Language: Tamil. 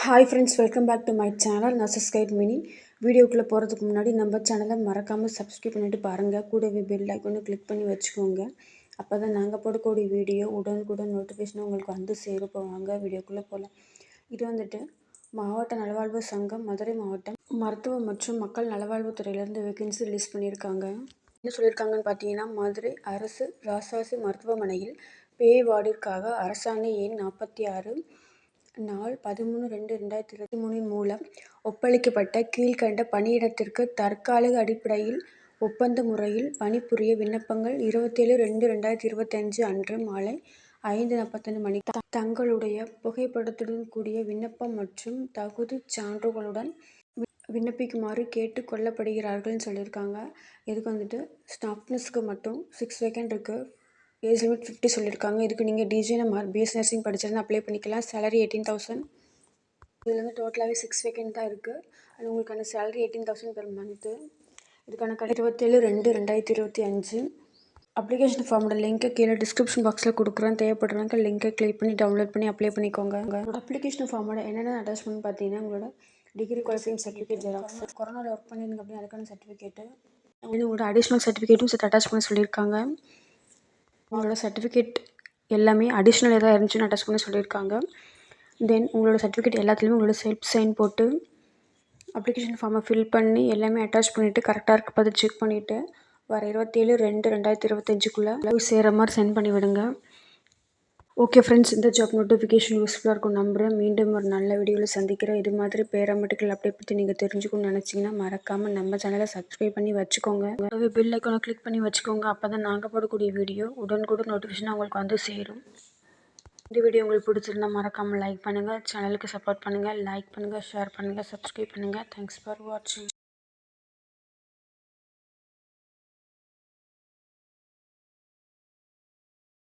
Hi friends, welcome back to my channel. நான் சப்ஸ்கிரைப் மினி. வீடியோக்குள்ளே போகிறதுக்கு முன்னாடி நம்ம சேனலை மறக்காமல் சப்ஸ்கிரைப் பண்ணிவிட்டு பாருங்கள். கூடவே பெல் ஐக்கானை கிளிக் பண்ணி வச்சுக்கோங்க. அப்போ தான் நாங்கள் போடக்கூடிய வீடியோ உடனுக்குடன் நோட்டிஃபிகேஷன் உங்களுக்கு வந்து சேரும். போவாங்க வீடியோக்குள்ளே போகலாம். இது வந்துட்டு மாவட்ட நலவாழ்வு சங்கம் மதுரை மாவட்டம் மருத்துவ மற்றும் மக்கள் நலவாழ்வுத்துறையிலேருந்து வேகன்சி ரிலீஸ் பண்ணியிருக்காங்க. என்ன சொல்லியிருக்காங்கன்னு பார்த்தீங்கன்னா, மதுரை அரசு ராசாசி மருத்துவமனையில் பேய் வார்டிற்காக அரசாணை எண் 46 நாள் 13/2/2023 மூலம் ஒப்பளிக்கப்பட்ட கீழ்கண்ட பணியிடத்திற்கு தற்காலிக அடிப்படையில் ஒப்பந்த முறையில் பணிபுரிய விண்ணப்பங்கள் 27/2/2025 அன்று மாலை 5:45 மணிக்கு தங்களுடைய புகைப்படத்துடன் கூடிய விண்ணப்பம் மற்றும் தகுதிச் சான்றுகளுடன் விண்ணப்பிக்குமாறு கேட்டுக் கொள்ளப்படுகிறார்கள்னு சொல்லியிருக்காங்க. இதுக்கு வந்துட்டு ஸ்டாஃப்னஸ்க்கு மட்டும் 6 வேக்கன்ட் இருக்குது. ஏஜ் லிமிட் 50 சொல்லியிருக்காங்க. இதுக்கு நீங்கள் டிஜிஎன்எம் பிஎஸ் நர்சிங் படிச்சிருந்தா அப்ளை பண்ணிக்கலாம். சேலரி 18,000. இதில் வந்து டோட்டலாகவே 6 வேக்கன்ட் தான் இருக்குது. அது உங்களுக்கான சேலரி 18,000 பெர் மந்த்து. இதுக்கான 27/2/2025. அப்ளிகேஷன் ஃபார்மோட லிங்க்கை கீழே டிஸ்கிரிப்ஷன் பாக்ஸில் கொடுக்குறேன். தேவைப்படுறவங்க லிங்கை கிளிக் பண்ணி டவுன்லோட் பண்ணி அப்ளை பண்ணிக்கோங்க. அப்ளிகேஷன் ஃபார்மோட என்னென்ன அட்டாச்மெண்ட் பார்த்தீங்கன்னா, உங்களோட டிகிரி குவாலிஃபிகேஷன் சர்டிஃபிகேட் ஜெராக்ஸ், கொரோனாவில் ஒர்க் பண்ணிருங்க அப்படின்னு அதுக்கான சர்டிஃபிகேட்டு, உங்களோட அடிஷ்னல் சர்டிஃபிகேட்டும் சேர்த்து அட்டாச் பண்ண சொல்லியிருக்காங்க. உங்களோட சர்டிஃபிகேட் எல்லாமே அடிஷ்னல் எதாவது இருந்துச்சுன்னு அட்டாச் பண்ண சொல்லியிருக்காங்க. தென் உங்களோட சர்டிஃபிகேட் எல்லாத்துலேயுமே உங்களோட செல்ஃப் சைன் போட்டு அப்ளிகேஷன் ஃபார்மை ஃபில் பண்ணி எல்லாமே அட்டாச் பண்ணிவிட்டு கரெக்டாக இருக்க பார்த்து செக் பண்ணிவிட்டு வர 27/2/2025 போய் சேர மாதிரி சென்ட் பண்ணி விடுங்க. ஓகே ஃப்ரெண்ட்ஸ், இந்த ஜாப் நோட்டிஃபிகேஷன் யூஸ்ஃபுல்லாக இருக்கும் நம்புகிறேன். மீண்டும் ஒரு நல்ல வீடியோவில் சந்திக்கிறேன். இது மாதிரி பேராமெடிக்கல் அப்டேட் பற்றி நீங்கள் தெரிஞ்சுக்கணும்னு நினச்சிங்கன்னா மறக்காமல் நம்ம சேனலை சப்ஸ்கிரைப் பண்ணி வச்சுக்கோங்க. பெல் ஐக்கானை கிளிக் பண்ணி வச்சுக்கோங்க. அப்போ தான் நாங்கள் போடக்கூடிய வீடியோ உடனுக்குடன் நோட்டிஃபிகேஷன் உங்களுக்கு வந்து சேரும். இந்த வீடியோ உங்களுக்கு பிடிச்சிருந்தா மறக்காமல் லைக் பண்ணுங்கள், சேனலுக்கு சப்போர்ட் பண்ணுங்கள், லைக் பண்ணுங்கள், ஷேர் பண்ணுங்கள், சப்ஸ்கிரைப் பண்ணுங்கள். தேங்க்ஸ் ஃபார் வாட்சிங்.